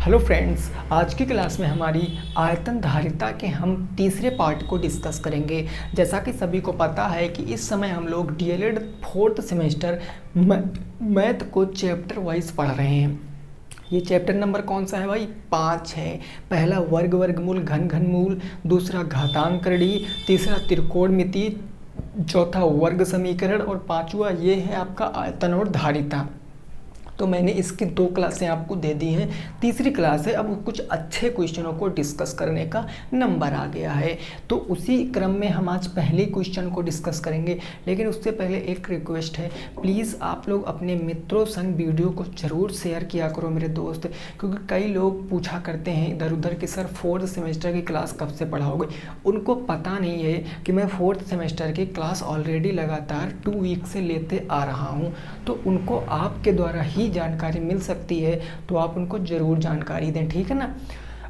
Hello friends, आज की class में हमारी आयतन धारिता के हम तीसरे पार्ट को डिस्कस करेंगे। जैसा कि सभी को पता है कि इस समय हम लोग डीएलएड फोर्थ सेमेस्टर मैथ को चैप्टर वाइज पढ़ रहे हैं। ये चैप्टर नंबर कौन सा है भाई? 5 है। पहला वर्ग वर्गमूल घन घनमूल, दूसरा घातांकरणीय, तीसरा त्रिकोणमिति, चौथा वर्ग समीकरण और पांचवा ये है आपका आयतन और धारिता। तो मैंने इसकी 2 क्लासें आपको दे दी हैं। तीसरी क्लास है, अब कुछ अच्छे क्वेश्चनों को डिस्कस करने का नंबर आ गया है। तो उसी क्रम में हम आज पहले क्वेश्चन को डिस्कस करेंगे, लेकिन उससे पहले एक रिक्वेस्ट है, प्लीज़ आप लोग अपने मित्रों संग वीडियो को ज़रूर शेयर किया करो मेरे दोस्त, क्योंकि कई लोग पूछा करते हैं इधर उधर कि सर फोर्थ सेमेस्टर की क्लास कब से पढ़ाओगे। उनको पता नहीं है कि मैं फोर्थ सेमेस्टर की क्लास ऑलरेडी लगातार 2 वीक से लेते आ रहा हूँ। तो उनको आपके द्वारा ही जानकारी मिल सकती है, तो आप उनको ज़रूर जानकारी दें, ठीक है ना।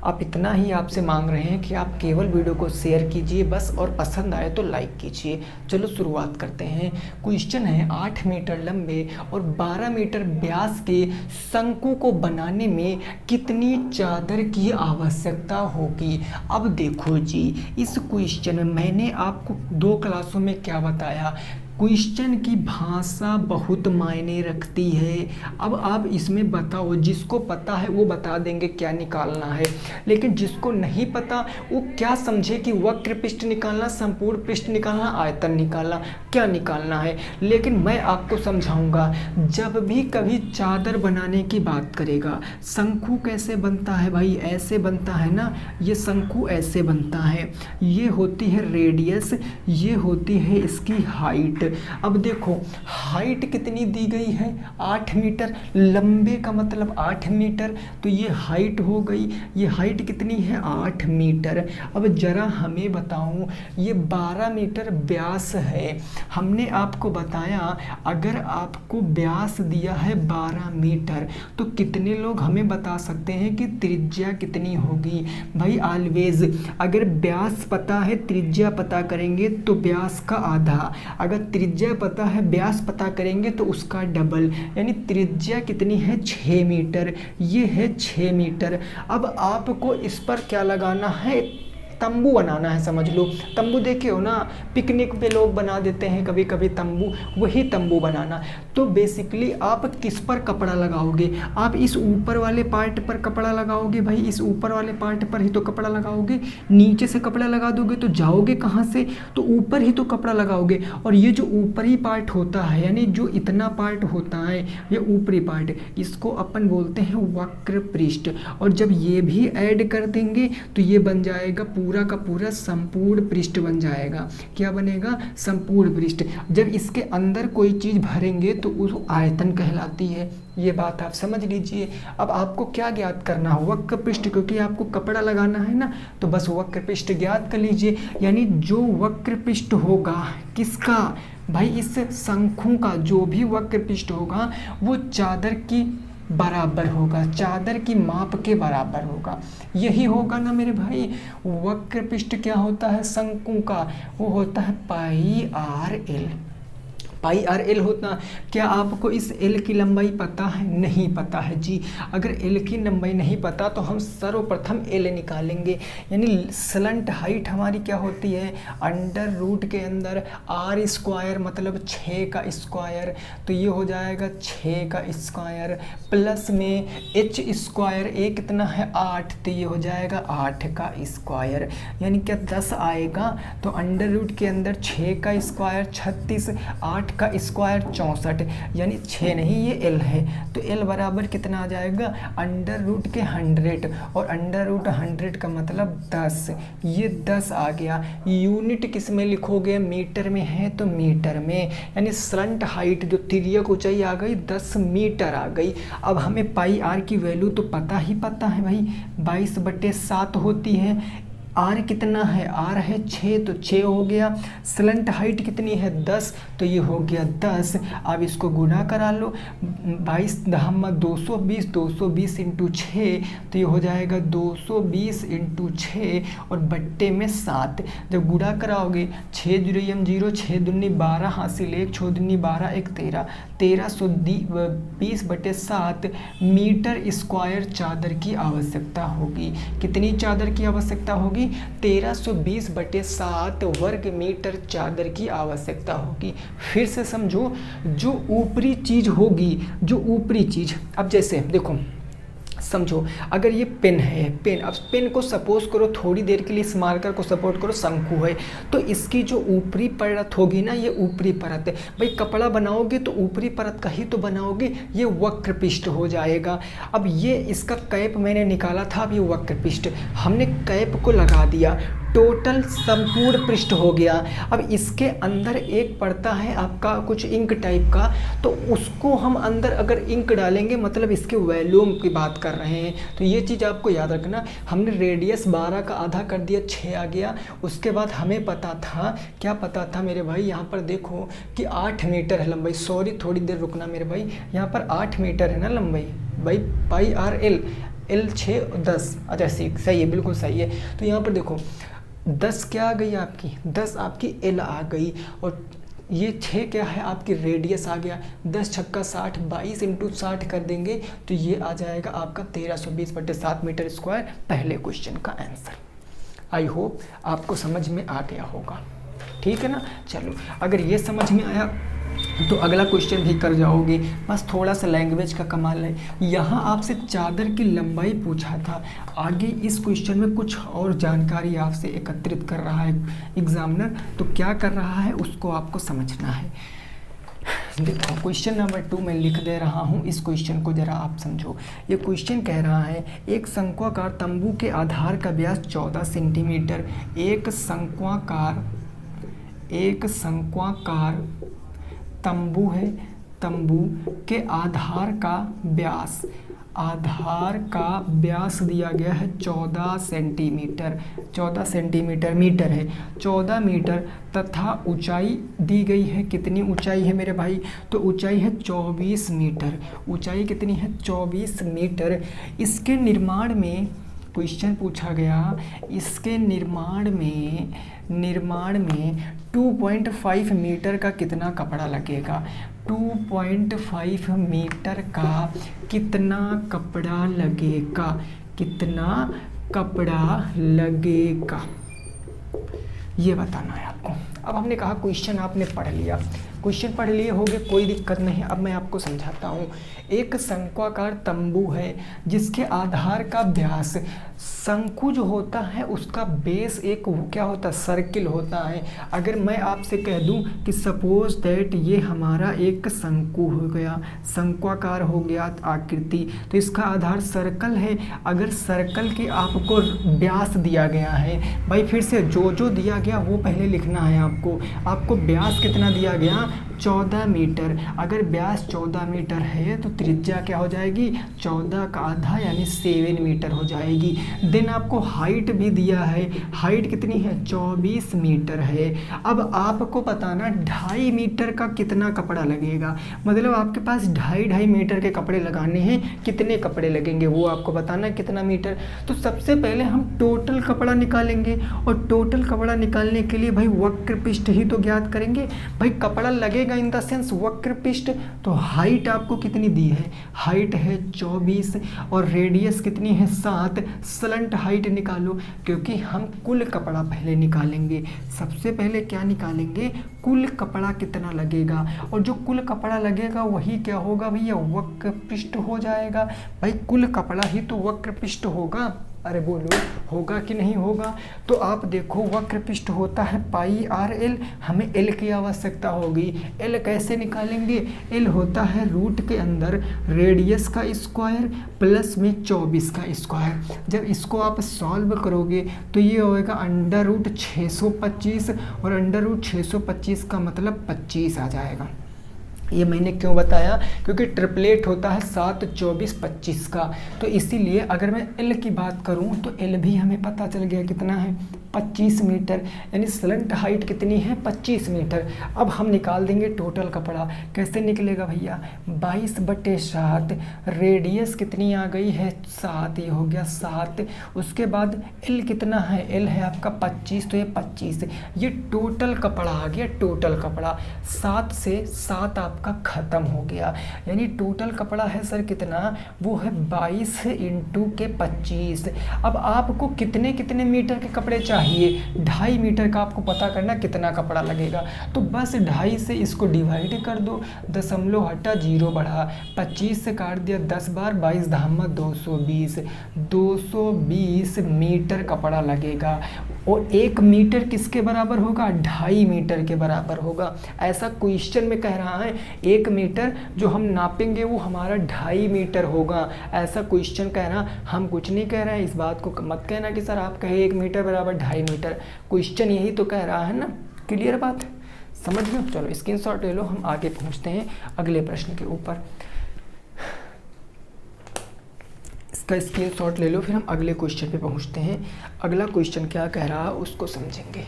आप इतना ही आपसे मांग रहे हैं कि आप केवल वीडियो को शेयर कीजिए बस, और पसंद आए तो लाइक कीजिए। चलो शुरुआत करते हैं। क्वेश्चन है 8 मीटर लंबे और 12 मीटर व्यास के शंकु को बनाने में कितनी चादर की आवश्यकता होगी। अब देखो जी, इस क्वेश्चन में मैंने आपको 2 क्लासों में क्या बताया, क्वेश्चन की भाषा बहुत मायने रखती है। अब आप इसमें बताओ, जिसको पता है वो बता देंगे क्या निकालना है, लेकिन जिसको नहीं पता वो क्या समझे कि वक्र पृष्ठ निकालना, संपूर्ण पृष्ठ निकालना, आयतन निकालना, क्या निकालना है। लेकिन मैं आपको समझाऊंगा। जब भी कभी चादर बनाने की बात करेगा, शंकु कैसे बनता है भाई? ऐसे बनता है ना, ये शंकु ऐसे बनता है। ये होती है रेडियस, ये होती है इसकी हाइट। अब देखो हाइट कितनी दी गई है, 8 मीटर। लंबे का मतलब 8 मीटर, तो ये हाइट हो गई। ये हाइट कितनी है? 8 मीटर। अब जरा हमें बताऊं, ये 12 मीटर व्यास है। हमने आपको बताया अगर आपको व्यास दिया है 12 मीटर, तो कितने लोग हमें बता सकते हैं कि त्रिज्या कितनी होगी? भाई ऑलवेज अगर व्यास पता है त्रिज्या पता करेंगे तो व्यास का आधा, अगर त्रिज्या पता है व्यास पता करेंगे तो उसका डबल, यानी त्रिज्या कितनी है? 6 मीटर। ये है 6 मीटर। अब आपको इस पर क्या लगाना है? तंबू बनाना है, समझ लो। तंबू देखे हो ना, पिकनिक पे लोग बना देते हैं कभी कभी तंबू, वही तंबू बनाना। तो बेसिकली आप किस पर कपड़ा लगाओगे? आप इस ऊपर वाले पार्ट पर कपड़ा लगाओगे भाई, इस ऊपर वाले पार्ट पर ही तो कपड़ा लगाओगे। नीचे से कपड़ा लगा दोगे तो जाओगे कहाँ से? तो ऊपर ही तो कपड़ा लगाओगे। और ये जो ऊपरी पार्ट होता है, यानी जो इतना पार्ट होता है, ये ऊपरी पार्ट, इसको अपन बोलते हैं वक्र पृष्ठ। और जब ये भी ऐड कर देंगे तो ये बन जाएगा पूरा का पूरा संपूर्ण पृष्ठ बन जाएगा। क्या बनेगा? संपूर्ण पृष्ठ। जब इसके अंदर कोई चीज़ भरेंगे तो उस आयतन कहलाती है। ये बात आप समझ लीजिए। अब आपको क्या ज्ञात करना है? वक्र पृष्ठ, क्योंकि आपको कपड़ा लगाना है ना, तो बस वक्र पृष्ठ ज्ञात कर लीजिए। यानी जो वक्र पृष्ठ होगा किसका भाई? इस शंकु का जो भी वक्र पृष्ठ होगा वो चादर की बराबर होगा, चादर की माप के बराबर होगा। यही होगा ना मेरे भाई। वक्र पृष्ठ क्या होता है शंकु का? वो होता है पाई आर एल। पाई आर एल होता। क्या आपको इस एल की लंबाई पता है? नहीं पता है जी। अगर एल की लंबाई नहीं पता तो हम सर्वप्रथम एल निकालेंगे। यानी स्लंट हाइट हमारी क्या होती है? अंडर रूट के अंदर आर स्क्वायर मतलब 6 का स्क्वायर, तो ये हो जाएगा 6 का स्क्वायर प्लस में एच स्क्वायर, ए कितना है? 8, तो ये हो जाएगा 8 का स्क्वायर, यानी क्या 10 आएगा। तो अंडर रूट के अंदर 6 का स्क्वायर 36, 8 का स्क्वायर 64, यानी 6 नहीं, ये एल है। तो एल बराबर कितना आ जाएगा? अंडर रूट के 100, और अंडर रूट 100 का मतलब 10, ये 10 आ गया। यूनिट किस में लिखोगे? मीटर में है तो मीटर में, यानी स्लंट हाइट जो तिर्यक ऊंचाई आ गई 10 मीटर आ गई। अब हमें पाई आर की वैल्यू तो पता ही पता है भाई, 22/7 होती है। आर कितना है, आर है 6 तो 6 हो गया। स्लंट हाइट कितनी है 10 तो ये हो गया 10। अब इसको गुना करा लो, 22 दहम्मा 220, 220 इंटू 6 तो ये हो जाएगा 220 इंटू 6 और बट्टे में 7। जब गुणा कराओगे 6 जीरो 0, 6 दूनी 12 हासिल 1, 6 दूनी 12 1 13, 1320/7 मीटर स्क्वायर चादर की आवश्यकता होगी। कितनी चादर की आवश्यकता होगी? 1320/7 वर्ग मीटर चादर की आवश्यकता होगी। फिर से समझो, जो ऊपरी चीज होगी, जो ऊपरी चीज, अब जैसे देखो समझो, अगर ये पेन है, पेन, अब पेन को सपोज करो थोड़ी देर के लिए इस मार्कर को सपोर्ट करो शंकु है, तो इसकी जो ऊपरी परत होगी ना, ये ऊपरी परत है। भाई कपड़ा बनाओगे तो ऊपरी परत का ही तो बनाओगे, ये वक्र पृष्ठ हो जाएगा। अब ये इसका कैप मैंने निकाला था, अब ये वक्र पृष्ठ हमने कैप को लगा दिया, टोटल संपूर्ण पृष्ठ हो गया। अब इसके अंदर एक पड़ता है आपका कुछ इंक टाइप का, तो उसको हम अंदर अगर इंक डालेंगे, मतलब इसके वॉल्यूम की बात कर रहे हैं, तो ये चीज़ आपको याद रखना। हमने रेडियस 12 का आधा कर दिया, 6 आ गया। उसके बाद हमें पता था, क्या पता था मेरे भाई, यहाँ पर देखो कि 8 मीटर है लंबाई। सॉरी थोड़ी देर रुकना मेरे भाई, यहाँ पर 8 मीटर है ना लंबाई भाई, पाई आर एल, एल 6 10, अच्छा सही है, बिल्कुल सही है। तो यहाँ पर देखो 10 क्या आ गई आपकी, 10 आपकी एल आ गई, और ये 6 क्या है आपकी रेडियस आ गया। 10 छक्का 60, 22 इंटू 60 कर देंगे तो ये आ जाएगा आपका 1320/7 मीटर स्क्वायर, पहले क्वेश्चन का आंसर। आई होप आपको समझ में आ गया होगा, ठीक है ना। चलो अगर ये समझ में आया तो अगला क्वेश्चन भी कर जाओगे, बस थोड़ा सा लैंग्वेज का कमाल है। यहाँ आपसे चादर की लंबाई पूछा था, आगे इस क्वेश्चन में कुछ और जानकारी आपसे एकत्रित कर रहा है एग्जामिनर, तो क्या कर रहा है उसको आपको समझना है। देखो क्वेश्चन नंबर 2 मैं लिख दे रहा हूँ, इस क्वेश्चन को जरा आप समझो। ये क्वेश्चन कह रहा है, एक शंक्वाकार तंबू के आधार का व्यास 14 सेंटीमीटर, एक शंक्वाकार तंबू है, तंबू के आधार का व्यास दिया गया है 14 सेंटीमीटर, 14 सेंटीमीटर मीटर है, 14 मीटर तथा ऊंचाई दी गई है। कितनी ऊंचाई है मेरे भाई? तो ऊंचाई है 24 मीटर। ऊंचाई कितनी है? 24 मीटर। इसके निर्माण में क्वेश्चन पूछा गया, इसके निर्माण में 2.5 मीटर का कितना कपड़ा लगेगा? 2.5 मीटर का कितना कपड़ा लगेगा? कितना कपड़ा लगेगा ये बताना है आपको। अब हमने कहा क्वेश्चन आपने पढ़ लिया, क्वेश्चन पढ़ लिए होगे, कोई दिक्कत नहीं। अब मैं आपको समझाता हूँ। एक शंक्वाकार तंबू है जिसके आधार का व्यास, शंकु जो होता है उसका बेस एक क्या होता है? सर्किल होता है। अगर मैं आपसे कह दूं कि सपोज दैट ये हमारा एक शंकु हो गया, शंक्वाकार हो गया आकृति, तो इसका आधार सर्कल है। अगर सर्कल के आपको व्यास दिया गया है, भाई फिर से जो दिया गया वो पहले लिखना है आपको व्यास कितना दिया गया? 14 मीटर। अगर व्यास 14 मीटर है तो त्रिज्या क्या हो जाएगी? 14 का आधा यानी 7 मीटर हो जाएगी। देन आपको हाइट भी दिया है, हाइट कितनी है? 24 मीटर है। अब आपको बताना 2.5 मीटर का कितना कपड़ा लगेगा, मतलब आपके पास 2.5 मीटर के कपड़े लगाने हैं, कितने कपड़े लगेंगे वो आपको बताना, कितना मीटर। तो सबसे पहले हम टोटल कपड़ा निकालेंगे, और टोटल कपड़ा निकालने के लिए भाई वक्र पृष्ठ ही तो ज्ञात करेंगे। भाई कपड़ा लगेगा इन द सेंस वक्र पृष्ठ, तो हाइट आपको कितनी दी है? हाइट है 24 और रेडियस कितनी है? 7। स्लंट हाइट निकालो, क्योंकि हम कुल कपड़ा पहले निकालेंगे। सबसे पहले क्या निकालेंगे? कुल कपड़ा कितना लगेगा, और जो कुल कपड़ा लगेगा वही क्या होगा भैया? वक्र पृष्ठ हो जाएगा। भाई कुल कपड़ा ही तो वक्र पृष्ठ होगा। अरे बोलो होगा कि नहीं होगा? तो आप देखो वक्र पृष्ठ होता है पाई आर एल, हमें एल की आवश्यकता होगी। एल कैसे निकालेंगे? एल होता है रूट के अंदर रेडियस का स्क्वायर प्लस में 24 का स्क्वायर। जब इसको आप सॉल्व करोगे तो ये होएगा अंडर रूट 625, और अंडर रूट 625 का मतलब 25 आ जाएगा। ये मैंने क्यों बताया, क्योंकि ट्रिपलेट होता है 7, 24, 25 का, तो इसीलिए अगर मैं एल की बात करूं तो एल भी हमें पता चल गया कितना है 25 मीटर, यानी स्लंट हाइट कितनी है 25 मीटर। अब हम निकाल देंगे टोटल कपड़ा। कैसे निकलेगा भैया, 22/7, रेडियस कितनी आ गई है 7, ये हो गया 7। उसके बाद एल कितना है, एल है आपका 25, तो ये 25, ये टोटल कपड़ा आ गया। टोटल कपड़ा 7 से 7 आपका ख़त्म हो गया, यानी टोटल कपड़ा है सर कितना, वो है 22 × 25। अब आपको कितने कितने मीटर के कपड़े चाहिए, 2.5 मीटर का आपको पता करना कितना कपड़ा लगेगा, तो बस 2.5 से इसको डिवाइड कर दो, दशमलव हटा 0 बढ़ा, 25 से काट दिया 10 बार, 22 धामा 220, 220 मीटर कपड़ा लगेगा। और 1 मीटर किसके बराबर होगा, 2.5 मीटर के बराबर होगा। ऐसा क्वेश्चन में कह रहा है 1 मीटर जो हम नापेंगे वो हमारा 2.5 मीटर होगा, ऐसा क्वेश्चन कह रहा। हम कुछ नहीं कह रहे हैं, इस बात को मत कहना कि सर आप कहे 1 मीटर बराबर 2.5 मीटर, क्वेश्चन यही तो कह रहा है ना। क्लियर बात, समझ लो। चलो स्क्रीनशॉट ले लो, हम आगे पहुंचते हैं अगले प्रश्न के ऊपर। इसका स्क्रीनशॉट ले लो, फिर हम अगले क्वेश्चन पे पहुंचते हैं। अगला क्वेश्चन क्या कह रहा है उसको समझेंगे।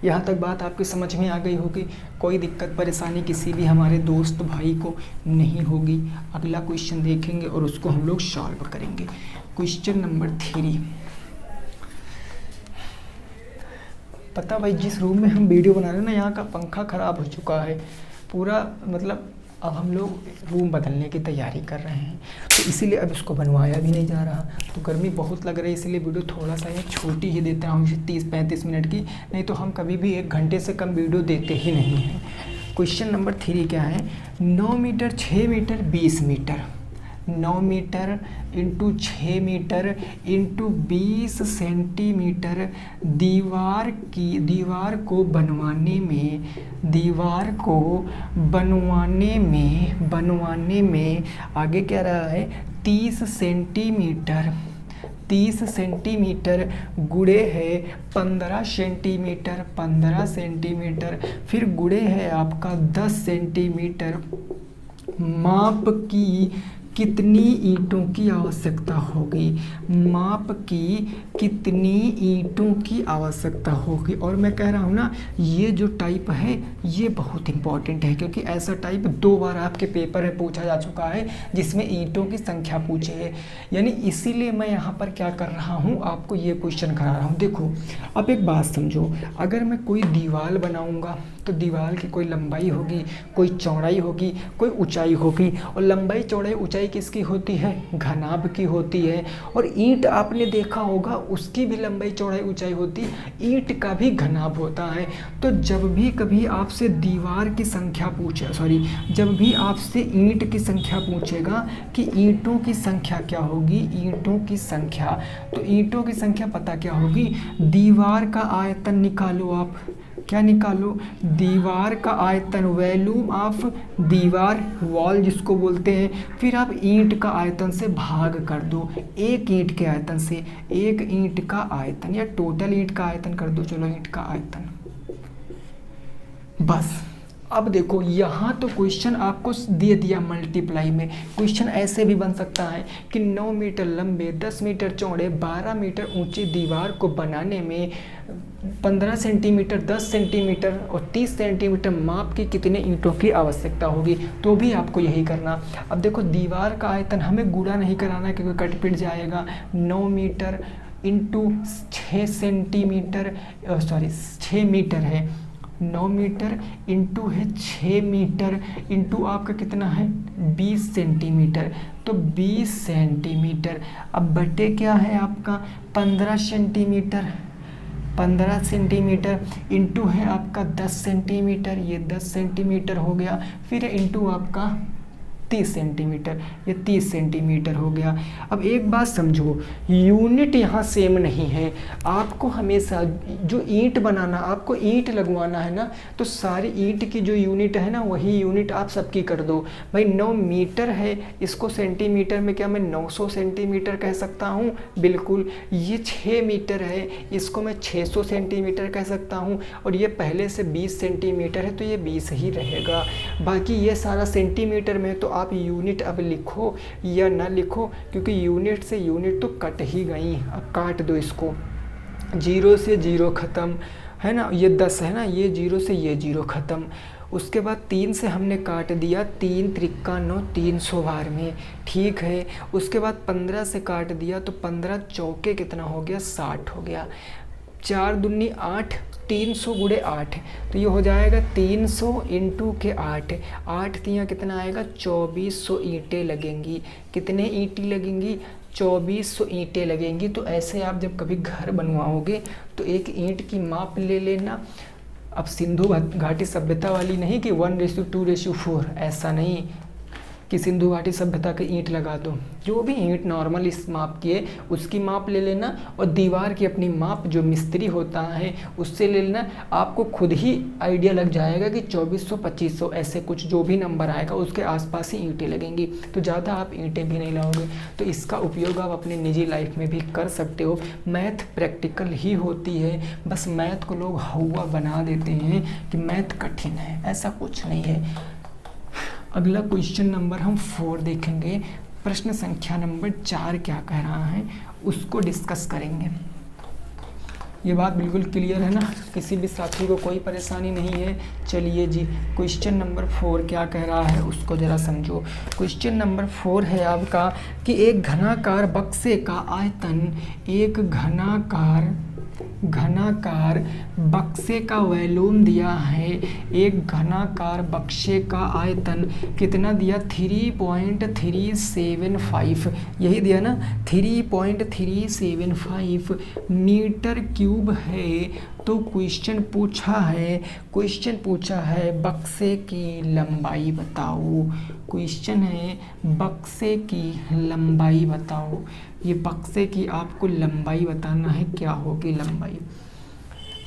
यहाँ तक बात आपकी समझ में आ गई होगी, कोई दिक्कत परेशानी किसी भी हमारे दोस्त भाई को नहीं होगी। अगला क्वेश्चन देखेंगे और उसको हम लोग सॉल्व करेंगे। Question number 3। पता भाई जिस रूम में हम वीडियो बना रहे हैं ना, यहाँ का पंखा ख़राब हो चुका है पूरा, मतलब अब हम लोग रूम बदलने की तैयारी कर रहे हैं, तो इसीलिए अब इसको बनवाया भी नहीं जा रहा। तो गर्मी बहुत लग रही है, इसलिए वीडियो थोड़ा सा ये छोटी ही देता हूँ, 30-35 मिनट की, नहीं तो हम कभी भी 1 घंटे से कम वीडियो देते ही नहीं हैं। क्वेश्चन नंबर 3 क्या है, 9 metre 6 metre 20 metre, 9 metre into 6 metre into 20 centimetre दीवार को बनवाने में आगे क्या रहा है 30 सेंटीमीटर गुणे है 15 सेंटीमीटर, फिर गुणे है आपका 10 सेंटीमीटर। माप की कितनी ईंटों की आवश्यकता होगी, माप की कितनी ईंटों की आवश्यकता होगी। और मैं कह रहा हूँ ना, ये जो टाइप है ये बहुत इंपॉर्टेंट है, क्योंकि ऐसा टाइप 2 बार आपके पेपर में पूछा जा चुका है जिसमें ईंटों की संख्या पूछे है। यानी इसीलिए मैं यहाँ पर क्या कर रहा हूँ, आपको ये क्वेश्चन करा रहा हूँ। देखो अब एक बात समझो, अगर मैं कोई दीवार बनाऊँगा तो दीवार की कोई लंबाई होगी, कोई चौड़ाई होगी, कोई ऊंचाई होगी, और लंबाई चौड़ाई ऊंचाई किसकी होती है, घनाभ की होती है। और ईंट आपने देखा होगा उसकी भी लंबाई चौड़ाई ऊंचाई होती है, ईंट का भी घनाभ होता है। तो जब भी कभी आपसे दीवार की संख्या पूछे, जब भी आपसे ईंट की संख्या पूछेगा कि ईंटों की संख्या क्या होगी, ईंटों की संख्या, तो ईंटों की संख्या पता क्या होगी, दीवार का आयतन निकालो। आप क्या निकालो, दीवार का आयतन, वॉल्यूम ऑफ दीवार, वॉल जिसको बोलते हैं, फिर आप ईंट का आयतन से भाग कर दो, एक ईंट के आयतन से, एक ईंट का आयतन या टोटल ईंट का आयतन कर दो, चलो ईंट का आयतन। बस अब देखो यहाँ तो क्वेश्चन आपको दे दिया मल्टीप्लाई में। क्वेश्चन ऐसे भी बन सकता है कि 9 मीटर लंबे, 10 मीटर चौड़े, 12 मीटर ऊंची दीवार को बनाने में 15 सेंटीमीटर, 10 सेंटीमीटर और 30 सेंटीमीटर माप की कितने ईंटों की आवश्यकता होगी, तो भी आपको यही करना। अब देखो दीवार का आयतन हमें गुणा नहीं कराना क्योंकि कट पिट जाएगा। 9 मीटर इंटू 6 सेंटीमीटर, 6 मीटर है, 9 मीटर इंटू है 6 मीटर इंटू आपका कितना है 20 सेंटीमीटर, तो 20 सेंटीमीटर। अब बटे क्या है आपका 15 सेंटीमीटर, 15 सेंटीमीटर इंटू है आपका 10 सेंटीमीटर, ये 10 सेंटीमीटर हो गया, फिर इंटू आपका 30 सेंटीमीटर, ये 30 सेंटीमीटर हो गया। अब एक बात समझो, यूनिट यहाँ सेम नहीं है। आपको हमेशा जो ईंट बनाना, आपको ईंट लगवाना है ना, तो सारी ईंट की जो यूनिट है ना, वही यूनिट आप सबकी कर दो। भाई 9 मीटर है, इसको सेंटीमीटर में क्या मैं 900 सेंटीमीटर कह सकता हूँ? बिल्कुल। ये 6 मीटर है, इसको मैं 600 सेंटीमीटर कह सकता हूँ। और ये पहले से 20 सेंटीमीटर है, तो ये 20 ही रहेगा। बाकी ये सारा सेंटीमीटर में, तो आप यूनिट अब लिखो या ना लिखो, क्योंकि यूनिट से यूनिट तो कट ही गई। अब काट दो इसको, 0 से 0 ख़त्म है ना, ये 10 है ना, ये 0 से ये 0 ख़त्म। उसके बाद 3 से हमने काट दिया, 3 त्रिक्का 9, 300 बार में, ठीक है। उसके बाद 15 से काट दिया, तो 15 चौके कितना हो गया? 60 हो गया। 4 दूनी 8, 300 गुणे 8, तो ये हो जाएगा 300 इंटू के 8, 8 तियाँ कितना आएगा? 2400 ईंटें लगेंगी। कितने ईंटें लगेंगी? 2400 ईंटें लगेंगी। तो ऐसे आप जब कभी घर बनवाओगे तो एक ईंट की माप ले लेना। अब सिंधु घाटी सभ्यता वाली नहीं कि 1:2:4, ऐसा नहीं कि सिंधु घाटी सभ्यता की ईंट लगा दो। जो भी ईंट नॉर्मल इस माप की है उसकी माप ले लेना, और दीवार की अपनी माप जो मिस्त्री होता है उससे ले लेना। आपको खुद ही आइडिया लग जाएगा कि 2400 2500 ऐसे कुछ जो भी नंबर आएगा उसके आसपास ही ईंटें लगेंगी। तो ज़्यादा आप ईंटें भी नहीं लाओगे। तो इसका उपयोग आप अपनी निजी लाइफ में भी कर सकते हो। मैथ प्रैक्टिकल ही होती है, बस मैथ को लोग हवा बना देते हैं कि मैथ कठिन है, ऐसा कुछ नहीं है। अगला क्वेश्चन नंबर हम 4 देखेंगे। प्रश्न संख्या नंबर 4 क्या कह रहा है उसको डिस्कस करेंगे। ये बात बिल्कुल क्लियर है ना, किसी भी साथी को कोई परेशानी नहीं है। चलिए जी, क्वेश्चन नंबर 4 क्या कह रहा है उसको ज़रा समझो। क्वेश्चन नंबर 4 है आपका कि एक घनाकार बक्से का आयतन, एक घनाकार बक्से का वॉल्यूम दिया है। एक घनाकार बक्से का आयतन कितना दिया? 3.375, यही दिया ना, 3.375 मीटर क्यूब है। तो क्वेश्चन पूछा है बक्से की लंबाई बताओ। क्वेश्चन है बक्से की लंबाई बताओ। ये बक्से की आपको लंबाई बताना है, क्या होगी लंबाई।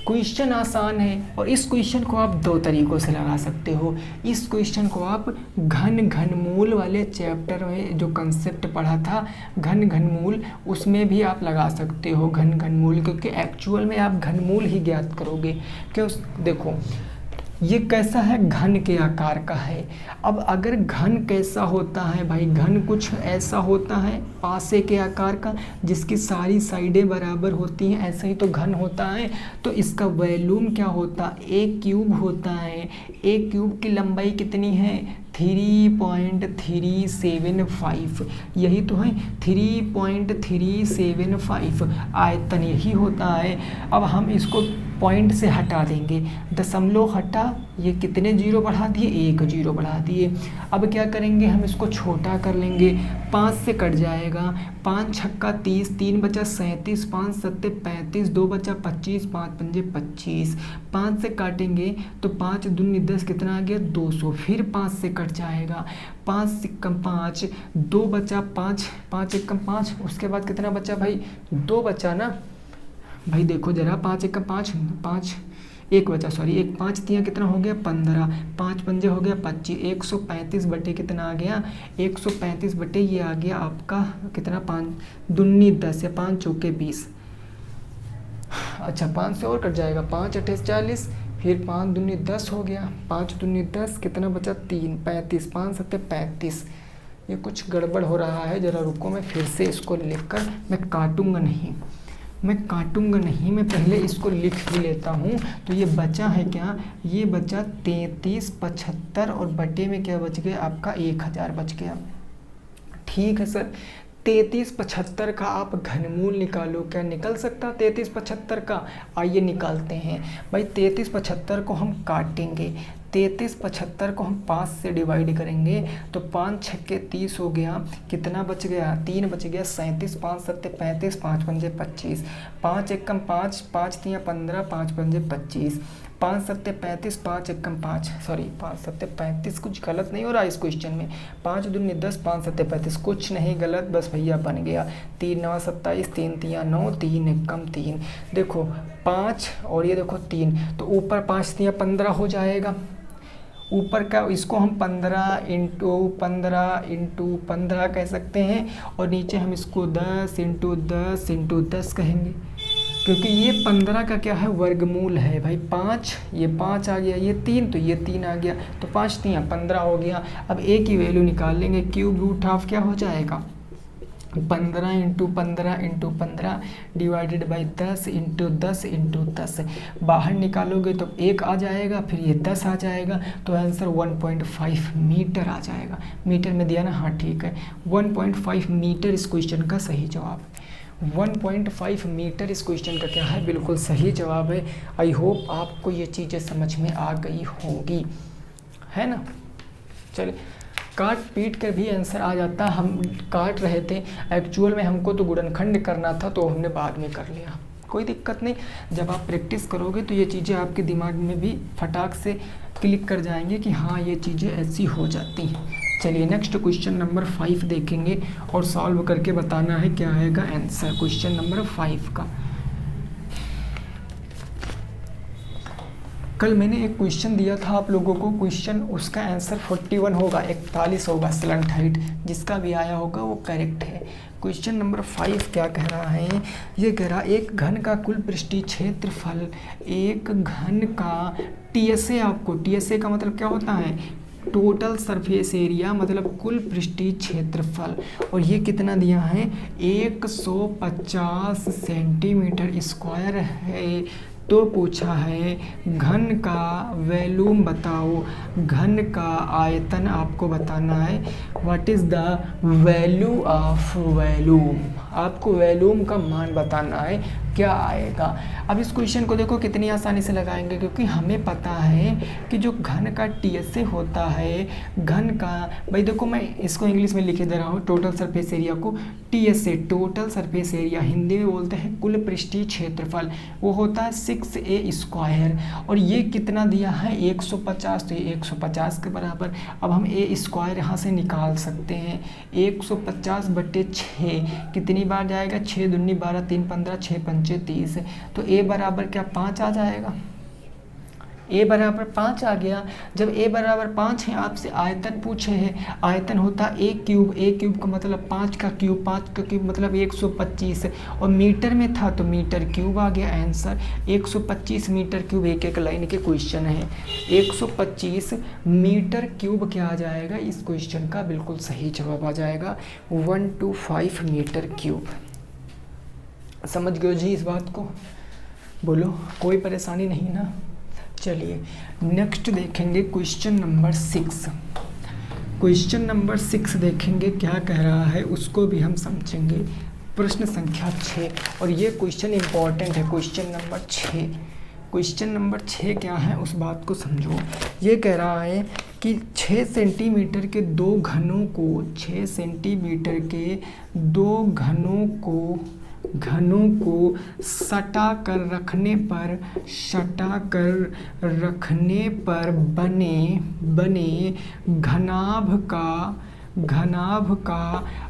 क्वेश्चन आसान है और इस क्वेश्चन को आप 2 तरीक़ों से लगा सकते हो। इस क्वेश्चन को आप घनमूल वाले चैप्टर में जो कंसेप्ट पढ़ा था घनमूल, उसमें भी आप लगा सकते हो घनमूल, क्योंकि एक्चुअल में आप घनमूल ही ज्ञात करोगे। क्यों? देखो ये कैसा है? घन के आकार का है। अब अगर घन कैसा होता है भाई, घन कुछ ऐसा होता है पासे के आकार का जिसकी सारी साइडें बराबर होती हैं, ऐसा ही तो घन होता है। तो इसका वॉल्यूम क्या होता है? एक क्यूब होता है। एक क्यूब की लंबाई कितनी है? 3.375, यही तो है 3.375 आयतन, यही होता है। अब हम इसको पॉइंट से हटा देंगे, दशमलव हटा, ये कितने जीरो बढ़ा दिए? 1 जीरो बढ़ा दिए। अब क्या करेंगे? हम इसको छोटा कर लेंगे, 5 से कट जाएगा, 5 छक्का 30, 3 बचा 37, 5 सत्ते 35, 2 बचा 25, 5 पंजे 25। 5 से काटेंगे तो 5 दूनी 10, कितना आ गया? 200। फिर 5 से कट जाएगा, 5 सिक्कम 5, 2 बचा 5, 5 एकम 5, उसके बाद कितना बचा भाई? 2 बचा ना भाई, देखो जरा, 5 एकम 5, 5 1 बचा, सॉरी, 1 5 तियाँ कितना हो गया? 15, 5 पंजे हो गया 25, 135 बटे कितना आ गया? 135 बटे ये आ गया आपका कितना? 5 दूनी 10 या 5 चौके 20। अच्छा 5 से और कट जाएगा, 5 अट्ठे 40, फिर 5 दूनी 10 हो गया, 5 दूनी 10, कितना बचा? 3, 35, 5 सत्ते 35। ये कुछ गड़बड़ हो रहा है, ज़रा रुको, मैं फिर से इसको लिखकर, मैं काटूंगा नहीं, मैं पहले इसको लिख भी लेता हूँ। तो ये बचा है क्या? ये बचा 3375 और बटे में क्या बच गया आपका? 1000 बच गया। ठीक है सर, 3375 का आप घनमूल निकालो। क्या निकल सकता 3375 का? आइए निकालते हैं भाई। 3375 को हम काटेंगे, 3375 को हम 5 से डिवाइड करेंगे तो 5 छक्के 30 हो गया, कितना बच गया? 3 बच गया 37, 5 सत्ते 35, 5 पंजे 25, 5 एकम 5, 5 तियाँ 15, 5 पंजे 25, 5 सत्ते 35, 5 एकम 5, सॉरी 5 सत्ते 35, कुछ गलत नहीं हो रहा इस क्वेश्चन में। 5 दूनी 10, 5 सत्ते 35, कुछ नहीं गलत, बस भैया बन गया। 3 9 27, 3 तियाँ 9, 3 एकम 3। देखो 5 और ये देखो 3, तो ऊपर 5 तियाँ 15 हो जाएगा। ऊपर का इसको हम 15 इंटू 15 कह सकते हैं, और नीचे हम इसको 10 इंटू 10 कहेंगे, क्योंकि ये 15 का क्या है, वर्गमूल है भाई। 5 ये 5 आ गया, ये 3 तो ये 3 आ गया, तो 5 तियाँ 15 हो गया। अब ए की वैल्यू निकाल लेंगे, क्यूब रूट हाफ क्या हो जाएगा, 15 इंटू 15 डिवाइडेड बाई 10 इंटू 10 बाहर निकालोगे तो 1 आ जाएगा, फिर ये 10 आ जाएगा, तो आंसर 1.5 मीटर आ जाएगा। मीटर में दिया ना, हाँ ठीक है, 1.5 मीटर इस क्वेश्चन का सही जवाब। 1.5 मीटर इस क्वेश्चन का क्या है, बिल्कुल सही जवाब है। आई होप आपको ये चीज़ें समझ में आ गई होंगी, है ना। चलिए, काट पीट कर भी आंसर आ जाता, हम काट रहे थे, एक्चुअल में हमको तो गुणनखंड करना था, तो हमने बाद में कर लिया, कोई दिक्कत नहीं। जब आप प्रैक्टिस करोगे तो ये चीज़ें आपके दिमाग में भी फटाक से क्लिक कर जाएंगे कि हाँ ये चीज़ें ऐसी हो जाती हैं। चलिए नेक्स्ट क्वेश्चन नंबर 5 देखेंगे और सॉल्व करके बताना है क्या आएगा आंसर क्वेश्चन नंबर 5 का। कल मैंने एक क्वेश्चन दिया था आप लोगों को, क्वेश्चन उसका आंसर 41 होगा, 41 होगा स्लंट हाइट, जिसका भी आया होगा वो करेक्ट है। क्वेश्चन नंबर 5 क्या कह रहा है, ये कह रहा एक घन का कुल पृष्ठीय क्षेत्रफल, एक घन का टीएसए, आपको टीएसए का मतलब क्या होता है, टोटल सरफेस एरिया, मतलब कुल पृष्ठीय क्षेत्रफल, और ये कितना दिया है 150 सेंटीमीटर स्क्वायर है। तो पूछा है घन का वॉल्यूम बताओ, घन का आयतन आपको बताना है। What is the value of volume, आपको वॉल्यूम का मान बताना है, क्या आएगा। अब इस क्वेश्चन को देखो कितनी आसानी से लगाएंगे, क्योंकि हमें पता है कि जो घन का टीएसए होता है, घन का, भाई देखो मैं इसको इंग्लिश में लिखे दे रहा हूँ, टोटल सरफेस एरिया को TSA, total surface area Hindi में बोलते हैं कुल पृष्ठीय क्षेत्रफल, वो होता है 6a स्क्वायर, और ये कितना दिया है 150, तो ये 150 के बराबर। अब हम ए स्क्वायर यहाँ से निकाल सकते हैं, 150/6 कितनी बार जाएगा, 6 दूनी 12, 3 15, 6 पंचे 30, तो ए बराबर क्या 5 आ जाएगा, ए बराबर 5 आ गया। जब ए बराबर 5 है, आपसे आयतन पूछे हैं, आयतन होता ए क्यूब का मतलब 5 का क्यूब मतलब 125, और मीटर में था तो मीटर क्यूब आ गया आंसर, 125 मीटर क्यूब, एक लाइन के क्वेश्चन है, 125 मीटर क्यूब क्या आ जाएगा इस क्वेश्चन का, बिल्कुल सही जवाब आ जाएगा 125 मीटर क्यूब। समझ गए जी इस बात को, बोलो कोई परेशानी नहीं ना। चलिए नेक्स्ट देखेंगे क्वेश्चन नंबर 6। क्वेश्चन नंबर 6 देखेंगे क्या कह रहा है, उसको भी हम समझेंगे। प्रश्न संख्या 6, और ये क्वेश्चन इंपॉर्टेंट है, क्वेश्चन नंबर 6। क्वेश्चन नंबर 6 क्या है उस बात को समझो। ये कह रहा है कि 6 सेंटीमीटर के दो घनों को, 6 सेंटीमीटर के दो घनों को सटा कर रखने पर बने घनाभ का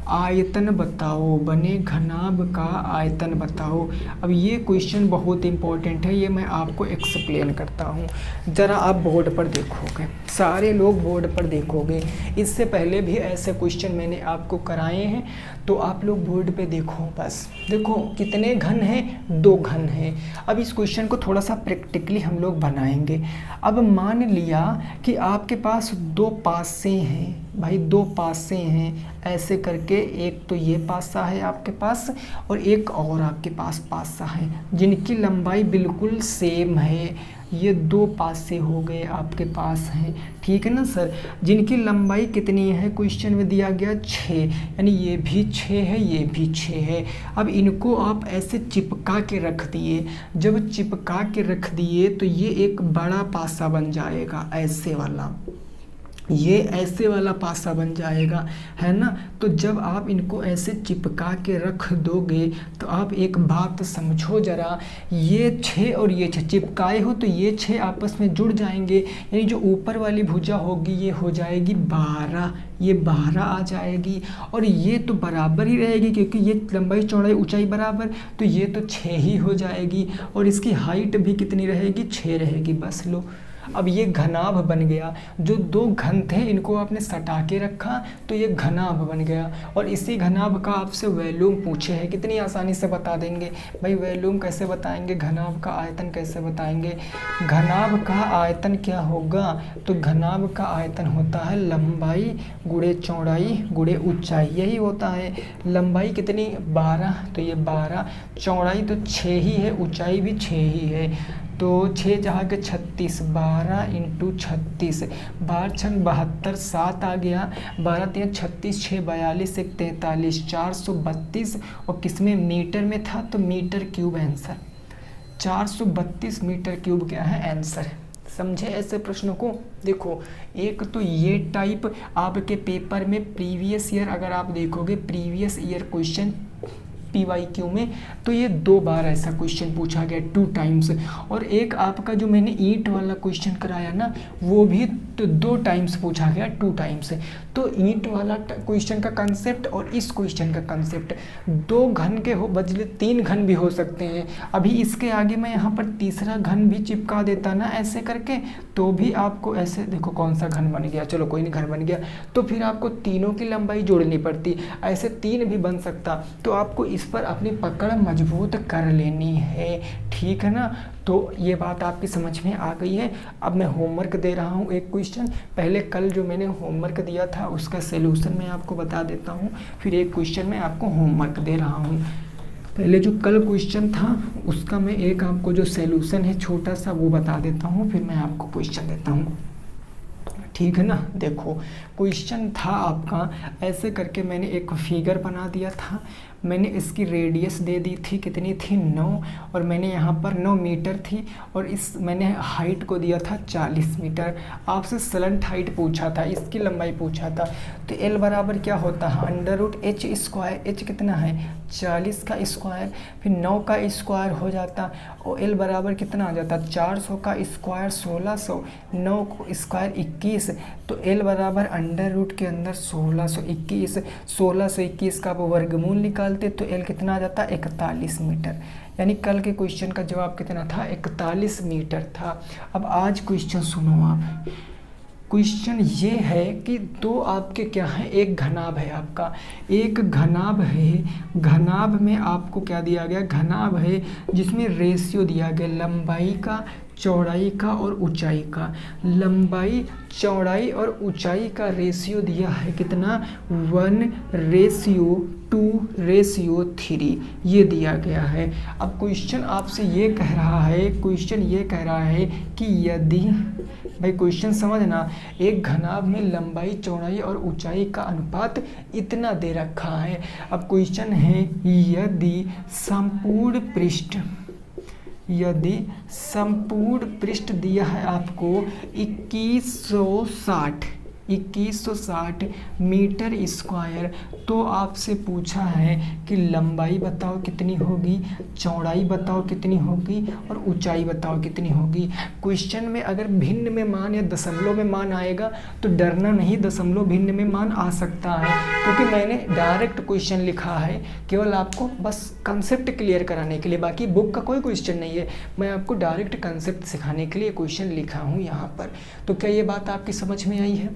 आयतन बताओ। अब ये क्वेश्चन बहुत इंपॉर्टेंट है, ये मैं आपको एक्सप्लेन करता हूँ, ज़रा आप बोर्ड पर देखोगे, सारे लोग बोर्ड पर देखोगे। इससे पहले भी ऐसे क्वेश्चन मैंने आपको कराए हैं, तो आप लोग बोर्ड पे देखो, बस देखो कितने घन हैं, 2 घन हैं। अब इस क्वेश्चन को थोड़ा सा प्रैक्टिकली हम लोग बनाएंगे। अब मान लिया कि आपके पास 2 पासे हैं, भाई 2 पासे हैं, ऐसे करके, एक तो ये पासा है आपके पास और एक और आपके पास पासा है, जिनकी लंबाई बिल्कुल सेम है। ये 2 पासे हो गए आपके पास हैं, ठीक है ना सर। जिनकी लंबाई कितनी है, क्वेश्चन में दिया गया 6, यानी ये भी 6 है, ये भी 6 है। अब इनको आप ऐसे चिपका के रख दिए, जब चिपका के रख दिए तो ये एक बड़ा पासा बन जाएगा, ऐसे वाला, ये ऐसे वाला पासा बन जाएगा, है ना। तो जब आप इनको ऐसे चिपका के रख दोगे तो आप एक बात समझो ज़रा, ये 6 और ये 6 चिपकाए हो तो ये 6 आपस में जुड़ जाएंगे, यानी जो ऊपर वाली भुजा होगी ये हो जाएगी 12, ये 12 आ जाएगी। और ये तो बराबर ही रहेगी क्योंकि ये लंबाई चौड़ाई ऊंचाई बराबर, तो ये तो 6 ही हो जाएगी। और इसकी हाइट भी कितनी रहेगी, 6 रहेगी। बस लो, अब ये घनाभ बन गया। जो दो घन थे इनको आपने सटा के रखा तो ये घनाभ बन गया। और इसी घनाभ का आपसे वॉल्यूम पूछे है, कितनी आसानी से बता देंगे भाई। वॉल्यूम कैसे बताएंगे, घनाभ का आयतन कैसे बताएंगे। घनाभ का आयतन क्या होगा, तो घनाभ का आयतन होता है लंबाई गुणे चौड़ाई गुणे ऊंचाई, यही होता है। लंबाई कितनी 12, तो ये 12, चौड़ाई तो 6 ही है, ऊंचाई भी 6 ही है। तो 6 जहाँ के 36, 12 × 36, 12 × 72, 7 आ गया। 12 × 3 36, 6 42, 1 43, 432। और किस में, मीटर में था तो metre cube answer, 432 metre cube क्या है आंसर। समझे ऐसे प्रश्नों को। देखो एक तो ये टाइप आपके पेपर में प्रीवियस ईयर, अगर आप देखोगे प्रीवियस ईयर क्वेश्चन PYQ में, तो ये 2 बार ऐसा क्वेश्चन पूछा गया 2 टाइम्स। और एक आपका जो मैंने ईंट वाला क्वेश्चन कराया ना, वो भी तो 2 टाइम्स पूछा गया 2 टाइम्स। तो ईंट वाला क्वेश्चन का कंसेप्ट और इस क्वेश्चन का कंसेप्ट, 2 घन के हो बदले 3 घन भी हो सकते हैं। अभी इसके आगे मैं यहाँ पर तीसरा घन भी चिपका देता ना ऐसे करके, तो भी आपको ऐसे, देखो कौन सा घन बन गया, चलो कोई नहीं घन बन गया, तो फिर आपको तीनों की लंबाई जोड़नी पड़ती, ऐसे 3 भी बन सकता। तो आपको इस पर अपनी पकड़ मजबूत कर लेनी है, ठीक है ना। तो ये बात आपकी समझ में आ गई है। अब मैं होमवर्क दे रहा हूँ एक क्वेश्चन, पहले कल जो मैंने होमवर्क दिया था उसका सलूशन मैं आपको बता देता हूँ, फिर एक क्वेश्चन मैं आपको होमवर्क दे रहा हूँ। पहले जो कल क्वेश्चन था उसका मैं एक आपको जो सलूशन है छोटा सा वो बता देता हूँ, फिर मैं आपको क्वेश्चन देता हूँ, ठीक है ना। देखो क्वेश्चन था आपका, ऐसे करके मैंने एक फिगर बना दिया था, मैंने इसकी रेडियस दे दी थी, कितनी थी 9, और मैंने यहाँ पर 9 मीटर थी, और इस मैंने हाइट को दिया था 40 मीटर। आपसे स्लंट हाइट पूछा था, इसकी लंबाई पूछा था, तो L बराबर क्या होता है √h²। h कितना है 40 का स्क्वायर, फिर 9 का स्क्वायर हो जाता, और L बराबर कितना आ जाता 400 का स्क्वायर 1600, 9 को स्क्वायर 21, तो L बराबर √, के अंदर 1621, 1621 का वो वर्गमूल निकालते तो L कितना आ जाता 41 मीटर। यानी कल के क्वेश्चन का जवाब कितना था 41 मीटर था। अब आज क्वेश्चन सुनो आप, क्वेश्चन ये है कि 2 आपके क्या है, एक घनाभ है आपका, एक घनाभ है, घनाभ में आपको क्या दिया गया, घनाभ है जिसमें रेशियो दिया गया लंबाई का, चौड़ाई का और ऊंचाई का। लंबाई चौड़ाई और ऊंचाई का रेशियो दिया है कितना 1:2:3 ये दिया गया है। अब क्वेश्चन आपसे ये कह रहा है, क्वेश्चन ये कह रहा है कि यदि, भाई क्वेश्चन समझना, एक घनाभ में लंबाई चौड़ाई और ऊंचाई का अनुपात इतना दे रखा है। अब क्वेश्चन है यदि संपूर्ण पृष्ठ दिया है आपको 2160 मीटर स्क्वायर, तो आपसे पूछा है कि लंबाई बताओ कितनी होगी, चौड़ाई बताओ कितनी होगी और ऊंचाई बताओ कितनी होगी। क्वेश्चन में अगर भिन्न में मान या दशमलव में मान आएगा तो डरना नहीं, दशमलव भिन्न में मान आ सकता है, क्योंकि मैंने डायरेक्ट क्वेश्चन लिखा है केवल आपको बस कंसेप्ट क्लियर कराने के लिए, बाकी बुक का कोई क्वेश्चन नहीं है, मैं आपको डायरेक्ट कंसेप्ट सिखाने के लिए क्वेश्चन लिखा हूँ यहाँ पर। तो क्या ये बात आपकी समझ में आई है?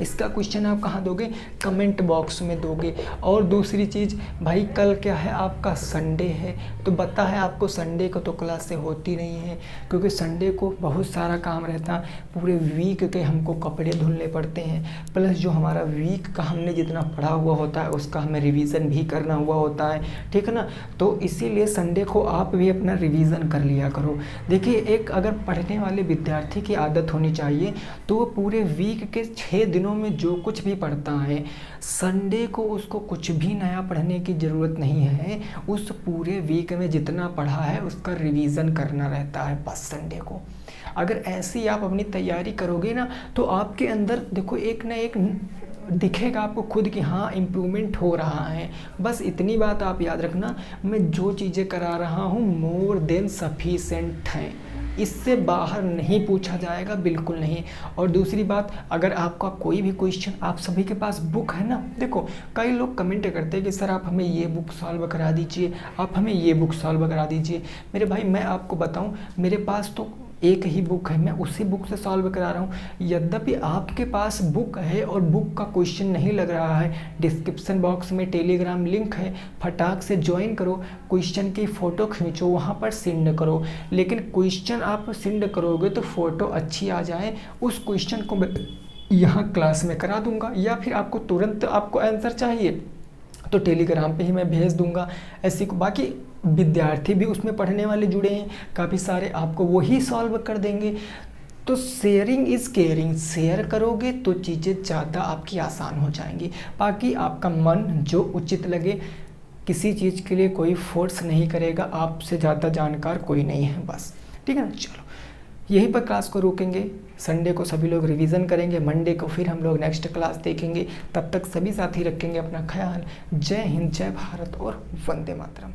इसका क्वेश्चन आप कहाँ दोगे, कमेंट बॉक्स में दोगे। और दूसरी चीज़ भाई, कल क्या है आपका संडे है, तो पता है आपको संडे को तो क्लासें होती नहीं है, क्योंकि संडे को बहुत सारा काम रहता, पूरे वीक के हमको कपड़े धुलने पड़ते हैं, प्लस जो हमारा वीक का हमने जितना पढ़ा हुआ होता है उसका हमें रिवीजन भी करना हुआ होता है, ठीक है ना। तो इसीलिए संडे को आप भी अपना रिवीजन कर लिया करो। देखिए, एक अगर पढ़ने वाले विद्यार्थी की आदत होनी चाहिए तो वो पूरे वीक के 6 दिनों दिनों में जो कुछ भी पढ़ता है, संडे को उसको कुछ भी नया पढ़ने की ज़रूरत नहीं है। उस पूरे वीक में जितना पढ़ा है उसका रिवीज़न करना रहता है बस संडे को। अगर ऐसी आप अपनी तैयारी करोगे ना, तो आपके अंदर देखो एक ना एक दिखेगा आपको खुद कि हाँ इम्प्रूवमेंट हो रहा है। बस इतनी बात आप याद रखना, मैं जो चीज़ें करा रहा हूँ मोर देन सफिशेंट हैं, इससे बाहर नहीं पूछा जाएगा, बिल्कुल नहीं। और दूसरी बात, अगर आपका कोई भी क्वेश्चन, आप सभी के पास बुक है ना, देखो कई लोग कमेंट करते हैं कि सर आप हमें ये बुक सॉल्व करा दीजिए, आप हमें ये बुक सॉल्व करा दीजिए। मेरे भाई मैं आपको बताऊं, मेरे पास तो एक ही बुक है, मैं उसी बुक से सॉल्व करा रहा हूँ। यद्यपि आपके पास बुक है और बुक का क्वेश्चन नहीं लग रहा है, डिस्क्रिप्शन बॉक्स में टेलीग्राम लिंक है, फटाक से ज्वाइन करो, क्वेश्चन की फ़ोटो खींचो, वहाँ पर सेंड करो। लेकिन क्वेश्चन आप सेंड करोगे तो फ़ोटो अच्छी आ जाए, उस क्वेश्चन को मैं यहाँ क्लास में करा दूँगा। या फिर आपको तुरंत आपको आंसर चाहिए तो टेलीग्राम पे ही मैं भेज दूंगा। ऐसी को बाकी विद्यार्थी भी उसमें पढ़ने वाले जुड़े हैं काफ़ी सारे, आपको वही सॉल्व कर देंगे। तो शेयरिंग इज़ केयरिंग, शेयर करोगे तो चीज़ें ज़्यादा आपकी आसान हो जाएंगी। बाकी आपका मन जो उचित लगे, किसी चीज़ के लिए कोई फोर्स नहीं करेगा, आपसे ज़्यादा जानकार कोई नहीं है बस, ठीक है ना। चलो यहीं पर क्लास को रोकेंगे, संडे को सभी लोग रिवीजन करेंगे, मंडे को फिर हम लोग नेक्स्ट क्लास देखेंगे। तब तक सभी साथी रखेंगे अपना ख्याल। जय हिंद, जय भारत और वंदे मातरम।